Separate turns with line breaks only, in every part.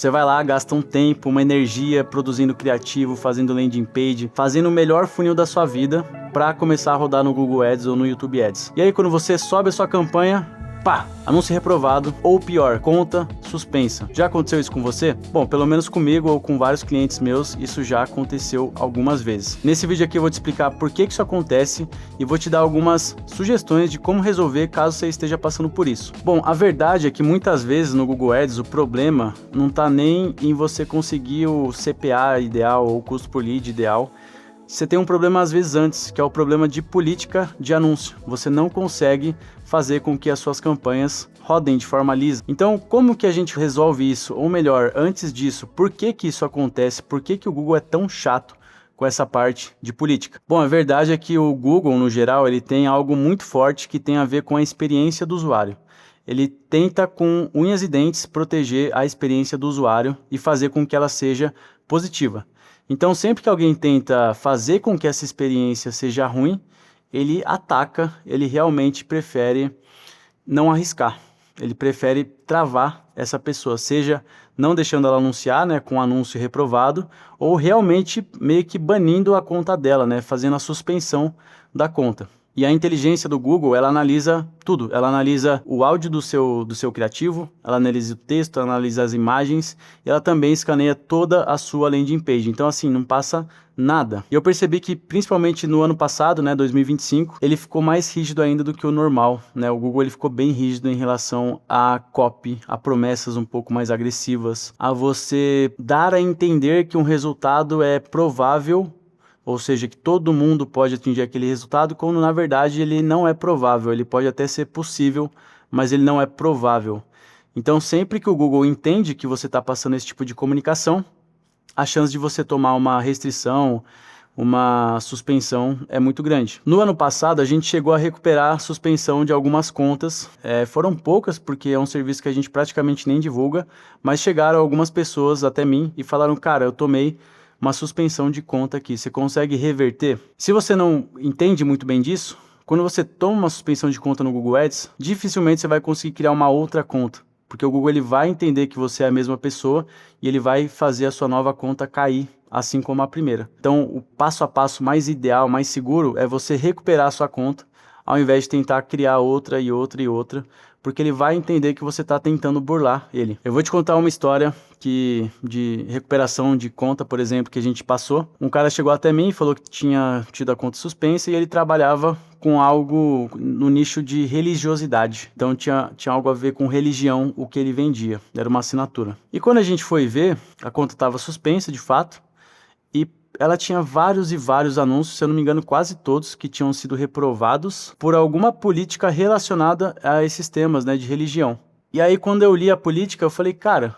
Você vai lá, gasta um tempo, uma energia produzindo criativo, fazendo landing page, fazendo o melhor funil da sua vida para começar a rodar no Google Ads ou no YouTube Ads. E aí quando você sobe a sua campanha, pá, anúncio reprovado, ou pior, conta suspensa. Já aconteceu isso com você? Bom, pelo menos comigo ou com vários clientes meus, isso já aconteceu algumas vezes. Nesse vídeo aqui eu vou te explicar por que isso acontece e vou te dar algumas sugestões de como resolver caso você esteja passando por isso. Bom, a verdade é que muitas vezes no Google Ads o problema não está nem em você conseguir o CPA ideal ou o custo por lead ideal. Você tem um problema às vezes antes, que é o problema de política de anúncio. Você não consegue fazer com que as suas campanhas rodem de forma lisa. Então, como que a gente resolve isso? Ou melhor, antes disso, por que isso acontece? Por que o Google é tão chato com essa parte de política? Bom, a verdade é que o Google, no geral, ele tem algo muito forte que tem a ver com a experiência do usuário. Ele tenta com unhas e dentes proteger a experiência do usuário e fazer com que ela seja positiva. Então, sempre que alguém tenta fazer com que essa experiência seja ruim, ele ataca, ele realmente prefere não arriscar. Ele prefere travar essa pessoa, seja não deixando ela anunciar, né, com anúncio reprovado, ou realmente meio que banindo a conta dela, né, fazendo a suspensão da conta. E a inteligência do Google, ela analisa tudo. Ela analisa o áudio do seu criativo, ela analisa o texto, ela analisa as imagens, e ela também escaneia toda a sua landing page. Então, assim, não passa nada. E eu percebi que, principalmente no ano passado, né, 2025, ele ficou mais rígido ainda do que o normal, né? O Google ele ficou bem rígido em relação a copy, a promessas um pouco mais agressivas, a você dar a entender que um resultado é provável, ou seja, que todo mundo pode atingir aquele resultado, quando na verdade ele não é provável. Ele pode até ser possível, mas ele não é provável. Então, sempre que o Google entende que você está passando esse tipo de comunicação, a chance de você tomar uma restrição, uma suspensão é muito grande. No ano passado, a gente chegou a recuperar a suspensão de algumas contas. Foram poucas, porque é um serviço que a gente praticamente nem divulga, mas chegaram algumas pessoas até mim e falaram, cara, eu tomei uma suspensão de conta aqui, você consegue reverter? Se você não entende muito bem disso, quando você toma uma suspensão de conta no Google Ads, dificilmente você vai conseguir criar uma outra conta, porque o Google ele vai entender que você é a mesma pessoa e ele vai fazer a sua nova conta cair, assim como a primeira. Então, o passo a passo mais ideal, mais seguro, é você recuperar a sua conta, ao invés de tentar criar outra e outra e outra, porque ele vai entender que você está tentando burlar ele. Eu vou te contar uma história de recuperação de conta, por exemplo, que a gente passou. Um cara chegou até mim e falou que tinha tido a conta suspensa e ele trabalhava com algo no nicho de religiosidade. Então tinha algo a ver com religião, o que ele vendia. Era uma assinatura. E quando a gente foi ver, a conta estava suspensa de fato e ela tinha vários e vários anúncios, se eu não me engano quase todos, que tinham sido reprovados por alguma política relacionada a esses temas, né, de religião. E aí quando eu li a política, eu falei, cara,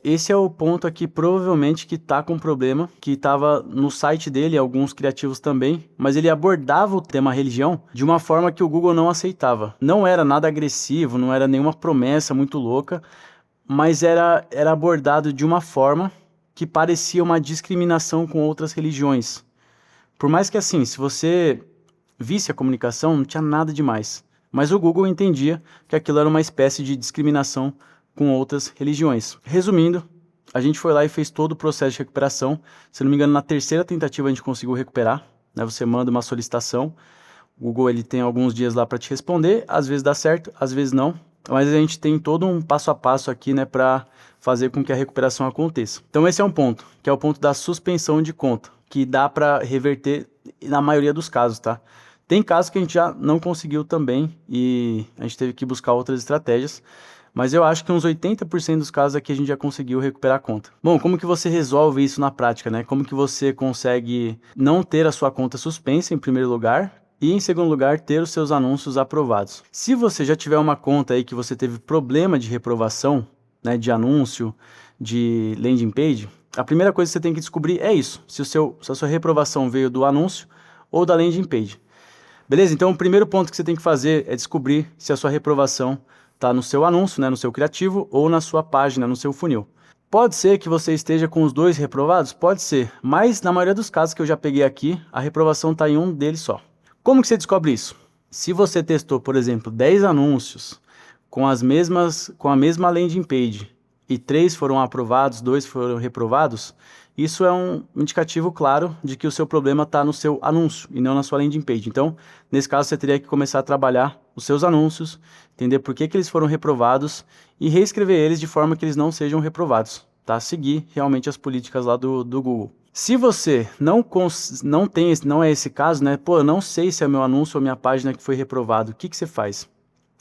esse é o ponto aqui provavelmente que tá com problema, que estava no site dele, alguns criativos também, mas ele abordava o tema religião de uma forma que o Google não aceitava. Não era nada agressivo, não era nenhuma promessa muito louca, mas era abordado de uma forma que parecia uma discriminação com outras religiões. Por mais que assim, se você visse a comunicação, não tinha nada demais. Mas o Google entendia que aquilo era uma espécie de discriminação com outras religiões. Resumindo, a gente foi lá e fez todo o processo de recuperação. Se não me engano, na terceira tentativa a gente conseguiu recuperar, né? Você manda uma solicitação, o Google ele tem alguns dias lá para te responder, às vezes dá certo, às vezes não. Mas a gente tem todo um passo a passo aqui, né, para fazer com que a recuperação aconteça. Então esse é um ponto, que é o ponto da suspensão de conta, que dá para reverter na maioria dos casos, tá? Tem casos que a gente já não conseguiu também e a gente teve que buscar outras estratégias, mas eu acho que uns 80% dos casos aqui a gente já conseguiu recuperar a conta. Bom, como que você resolve isso na prática, né? Como que você consegue não ter a sua conta suspensa em primeiro lugar? E em segundo lugar, ter os seus anúncios aprovados. Se você já tiver uma conta aí que você teve problema de reprovação, né, de anúncio, de landing page, a primeira coisa que você tem que descobrir é isso, se a sua reprovação veio do anúncio ou da landing page. Beleza? Então o primeiro ponto que você tem que fazer é descobrir se a sua reprovação está no seu anúncio, né, no seu criativo, ou na sua página, no seu funil. Pode ser que você esteja com os dois reprovados? Pode ser, mas na maioria dos casos que eu já peguei aqui, a reprovação está em um deles só. Como que você descobre isso? Se você testou, por exemplo, 10 anúncios com a mesma landing page e 3 foram aprovados, 2 foram reprovados, isso é um indicativo claro de que o seu problema está no seu anúncio e não na sua landing page. Então, nesse caso, você teria que começar a trabalhar os seus anúncios, entender por que eles foram reprovados e reescrever eles de forma que eles não sejam reprovados, tá? Seguir realmente as políticas lá do Google. Se você não é esse caso, né? Pô, eu não sei se é meu anúncio ou minha página que foi reprovado. O que você faz?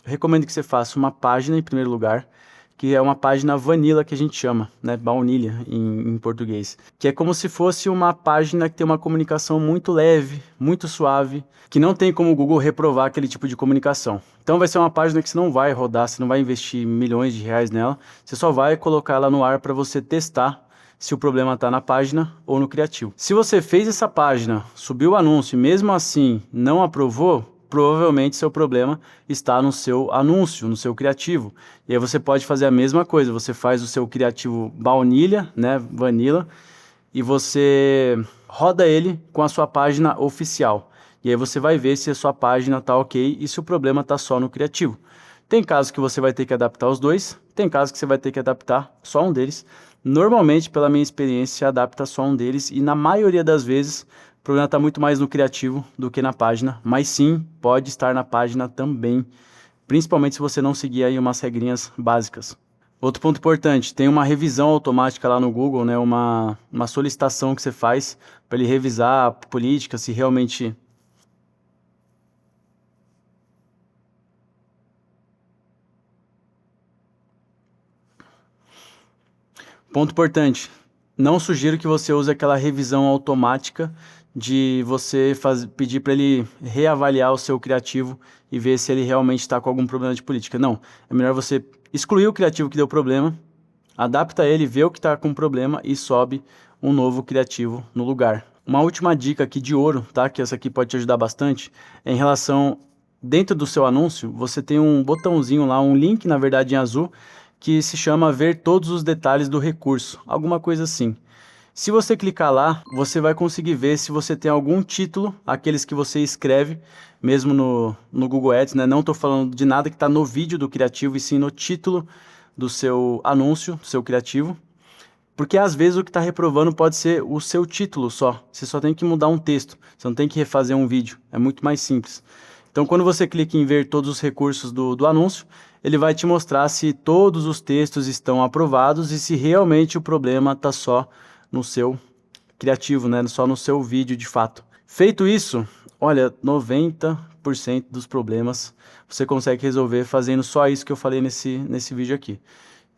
Eu recomendo que você faça uma página em primeiro lugar, que é uma página vanilla que a gente chama, né? Baunilha em português. Que é como se fosse uma página que tem uma comunicação muito leve, muito suave, que não tem como o Google reprovar aquele tipo de comunicação. Então vai ser uma página que você não vai rodar, você não vai investir milhões de reais nela, você só vai colocar ela no ar para você testar se o problema está na página ou no criativo. Se você fez essa página, subiu o anúncio e mesmo assim não aprovou, provavelmente seu problema está no seu anúncio, no seu criativo. E aí você pode fazer a mesma coisa, você faz o seu criativo baunilha, né, vanilla, e você roda ele com a sua página oficial. E aí você vai ver se a sua página está ok e se o problema está só no criativo. Tem casos que você vai ter que adaptar os dois, tem casos que você vai ter que adaptar só um deles. Normalmente, pela minha experiência, se adapta só um deles e na maioria das vezes o problema está muito mais no criativo do que na página, mas sim, pode estar na página também, principalmente se você não seguir aí umas regrinhas básicas. Outro ponto importante, tem uma revisão automática lá no Google, né, uma solicitação que você faz para ele revisar a política, se realmente... Ponto importante, não sugiro que você use aquela revisão automática de você pedir para ele reavaliar o seu criativo e ver se ele realmente está com algum problema de política. Não, é melhor você excluir o criativo que deu problema, adapta ele, vê o que está com problema e sobe um novo criativo no lugar. Uma última dica aqui de ouro, tá? Que essa aqui pode te ajudar bastante, é em relação, dentro do seu anúncio, você tem um botãozinho lá, um link, na verdade em azul, que se chama ver todos os detalhes do recurso, alguma coisa assim. Se você clicar lá, você vai conseguir ver se você tem algum título, aqueles que você escreve, mesmo no Google Ads, né? Não estou falando de nada que está no vídeo do criativo, e sim no título do seu anúncio, do seu criativo. Porque às vezes o que está reprovando pode ser o seu título só. Você só tem que mudar um texto, você não tem que refazer um vídeo, é muito mais simples. Então quando você clica em ver todos os recursos do anúncio, ele vai te mostrar se todos os textos estão aprovados e se realmente o problema está só no seu criativo, né? Só no seu vídeo de fato. Feito isso, olha, 90% dos problemas você consegue resolver fazendo só isso que eu falei nesse vídeo aqui.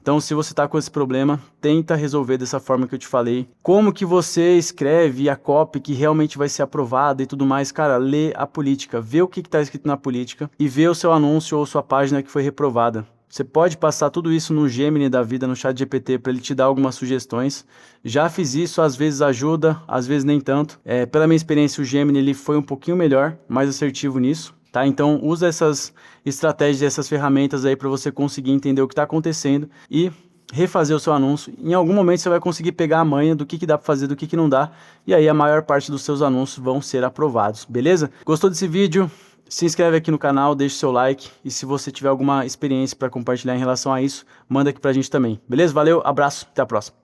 Então, se você está com esse problema, tenta resolver dessa forma que eu te falei. Como que você escreve a copy que realmente vai ser aprovada e tudo mais? Cara, lê a política, vê o que está escrito na política e vê o seu anúncio ou sua página que foi reprovada. Você pode passar tudo isso no Gemini da vida, no ChatGPT, para ele te dar algumas sugestões. Já fiz isso, às vezes ajuda, às vezes nem tanto. Pela minha experiência, o Gemini ele foi um pouquinho melhor, mais assertivo nisso. Tá? Então usa essas estratégias, essas ferramentas aí para você conseguir entender o que está acontecendo e refazer o seu anúncio. Em algum momento você vai conseguir pegar a manha do que dá para fazer, do que não dá, e aí a maior parte dos seus anúncios vão ser aprovados, beleza? Gostou desse vídeo? Se inscreve aqui no canal, deixa o seu like e se você tiver alguma experiência para compartilhar em relação a isso, manda aqui pra gente também, beleza? Valeu, abraço, até a próxima.